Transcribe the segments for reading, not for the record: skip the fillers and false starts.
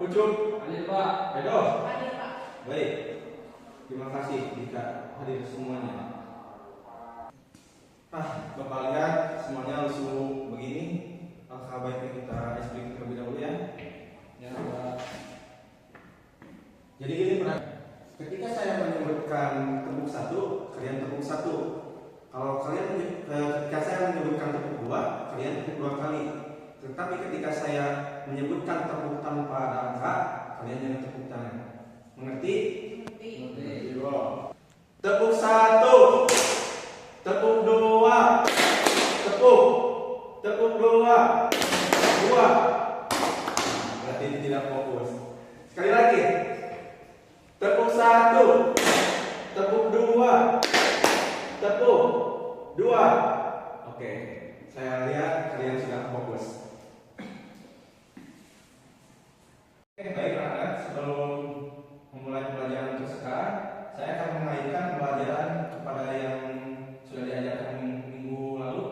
Ucup. Hadir Pak. Edo. Hadir Pak. Baik. Terima kasih jika hadir semuanya. Bapak lihat semuanya lusuh begini. Alangkah baiknya kita explain terlebih dahulu ya. Ya Pak. Jadi gini ketika saya menyebutkan tepuk satu, kalian tepuk satu. Kalau ketika saya menyebutkan tepuk dua, kalian tepuk dua kali. Tetapi ketika saya menyebutkan tepuk tanpa ada angka, kalian jangan tepuk tangan. Mengerti? Mengerti. Tepuk satu, tepuk dua, tepuk dua, berarti ini tidak fokus. Sekali lagi, tepuk satu, tepuk dua, tepuk dua. Oke, saya lihat kalian sudah fokus. Oke, baik anak-anak, sebelum memulai pelajaran untuk sekarang, saya akan mengaitkan pelajaran kepada yang sudah diajarkan minggu lalu.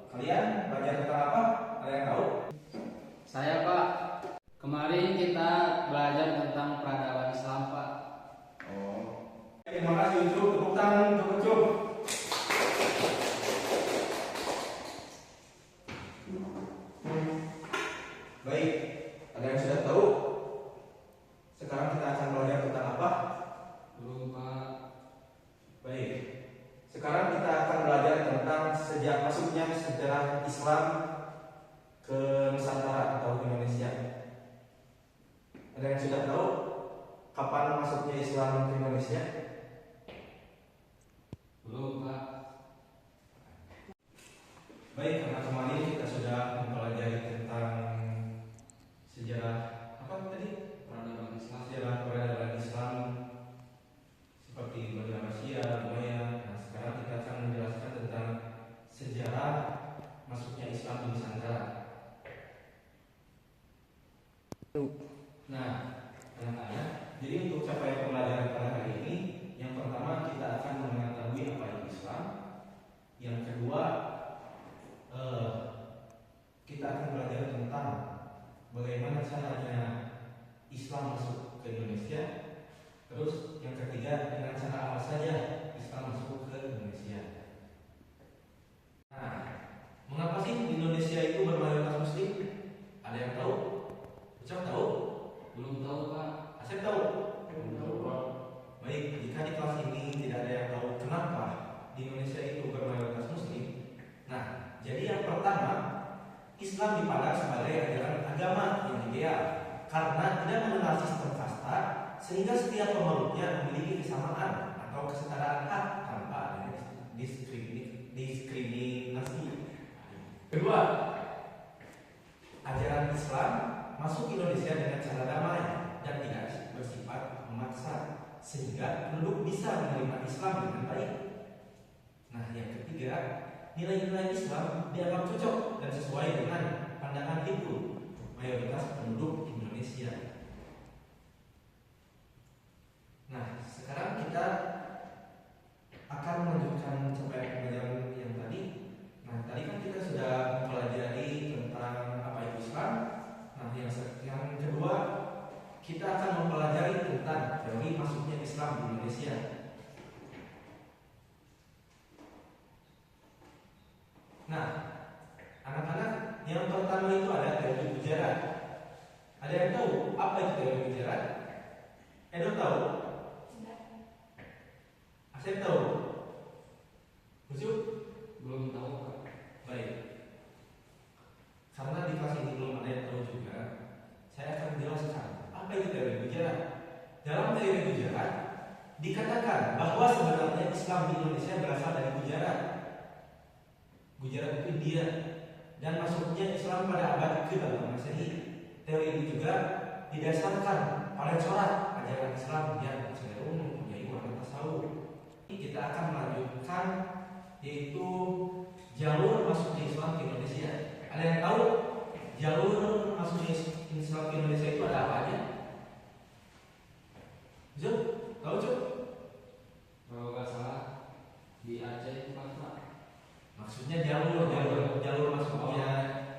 Kalian belajar tentang apa? Ada yang tahu? Saya Pak. Kemarin kita belajar tentang peradaban Islam Pak. Terima kasih Ucup. Tepuk tangan untuk Ucup. Baik, ada yang sudah tahu? Sekarang kita akan belajar tentang apa? Belum Pak. Baik, sekarang kita akan belajar tentang sejak masuknya sejarah Islam ke Nusantara atau Indonesia. Ada yang sudah tahu kapan masuknya Islam ke Indonesia? Belum Pak. Baik, karena kemarin kita sudah mempelajari tentang sejarah apa tadi? Peradaban Islam. Sejarah peradaban Islam seperti Bani Abbasiyah, Umayyah. Nah, sekarang kita akan menjelaskan tentang sejarah masuknya Islam di Nusantara. Nah, anak-anak, jadi untuk capaian pembelajaran pada hari ini, yang pertama kita akan mengetahui apa itu Islam. Yang kedua, kita akan belajar tentang bagaimana caranya Islam masuk ke Indonesia. Terus yang ketiga, dengan cara apa saja Islam masuk ke Indonesia. Nah, mengapa sih di Indonesia itu bermayoritas Muslim? Ada yang tahu? Ucap tahu? Belum tahu Pak. Asep tahu? Belum tahu Pak. Baik, jika di kelas ini tidak ada yang tahu kenapa di Indonesia itu bermayoritas Muslim. Nah, jadi yang pertama, Islam dipandang sebagai ajaran agama yang ideal karena tidak mengenal sistem kasta, sehingga setiap pemeluknya memiliki kesamaan atau kesetaraan hak tanpa adanya diskriminasi. Kedua, ajaran Islam masuk Indonesia dengan cara damai dan tidak bersifat memaksa, sehingga penduduk bisa menerima Islam dengan baik. Nah, yang ketiga, nilai-nilai Islam dianggap cocok dan sesuai dengan pandangan hidup mayoritas penduduk Indonesia. Nah, sekarang kita akan melanjutkan capaian pembelajaran yang tadi. Nah, tadi kan kita sudah mempelajari tentang apa itu Islam. Nah, yang kedua, kita akan mempelajari tentang teori masuknya Islam di Indonesia. Nah, anak-anak, yang pertama itu ada teori Gujarat. Ada yang tahu apa itu teori Gujarat? Edo tahu? Asep tahu? Ucup? Belum tahu Pak. Baik. Karena di kelas ini belum ada yang tahu juga, saya akan menjelaskan apa itu teori Gujarat. Dalam teori Gujarat dikatakan bahwa sebenarnya Islam di Indonesia berasal dari Gujarat. Gujarat itu India, dan masuknya Islam pada abad ke-8 Masehi. Teori ini juga didasarkan pada corak ajaran Islam yang cenderung mempunyai warna tasawuf. Kita akan melanjutkan yaitu jalur masuknya Islam ke Indonesia. Ada yang tahu jalur masuknya Islam ke Indonesia itu ada apa aja? Jom, tahu Jom? Kalau nggak salah di Aceh itu Pak. Maksudnya jalur masuknya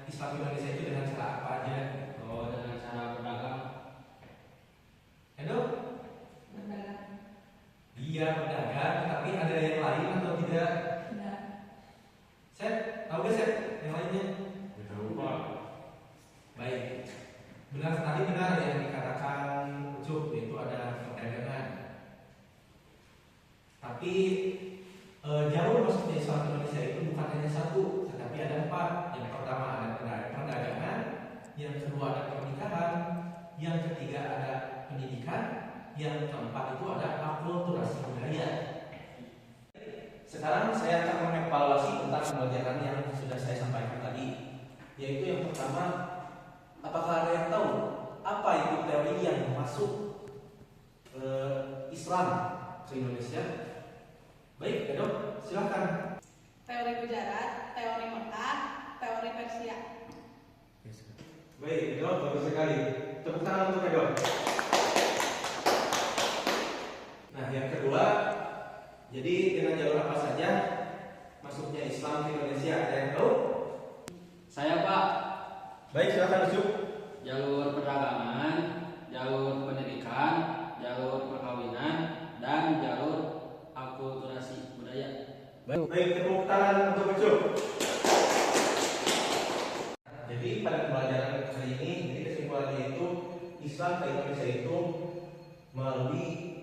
Islam Indonesia itu dengan cara apa aja? Oh, dengan cara berdagang. dia pedagang, tapi ada yang lain atau tidak? Benar. Set, tahu gak Set? Yang lainnya? Tahu Pak. Baik. Benar tadi benar yang dikatakan Ucup, yaitu ada perdagangan. Tapi jalur masuknya Islam ke Indonesia itu bukan hanya satu, tetapi ada 4. Yang pertama ada perdagangan, yang kedua ada pernikahan, yang ketiga ada pendidikan, yang keempat itu ada akulturasi budaya. Sekarang saya akan mengevaluasi tentang pembelajaran yang sudah saya sampaikan tadi, yaitu yang pertama, apakah ada yang tahu apa itu teori yang masuk Islam ke Indonesia? Baik, ya Dok, silakan. Teori Gujarat, teori Mekah, teori Persia. Baik, Dok, bagus sekali. Tepuk tangan untuk Dok. Nah, yang kedua, jadi dengan jalur apa saja masuknya Islam ke Indonesia? Ada yang tahu? Saya Pak, Baik, silakan Ucup. jalur perdagangan, jalur pendidikan, jalur perkawinan, dan jalur akulturasi budaya. Baik, tepuk tangan untuk Ucup. Jadi pada pembelajaran kali ini, jadi kesimpulannya itu Islam ke Indonesia itu melalui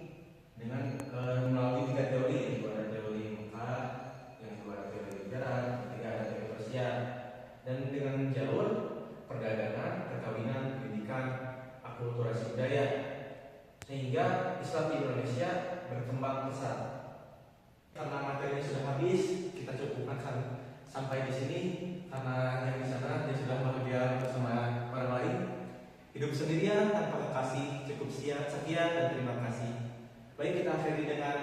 3 teori, yaitu ada teori Mekah, yang kedua ada teori Gujarat, yang ketiga ada teori Persia, dan dengan jalur perdagangan, perkawinan, pendidikan, akulturasi budaya, sehingga Islam di Indonesia berkembang pesat. Karena materinya sudah habis, kita cukupkan sampai di sini. Karena yang di sana dia sudah bahagia bersama orang lain. Hidup sendirian tanpa kekasih, cukup sekian dan terima kasih. Baik, kita akhiri dengan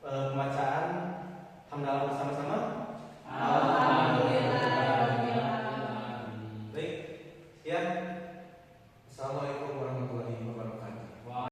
pembacaan hamdalah bersama-sama. Alhamdulillah. Baik, sekian. Assalamualaikum.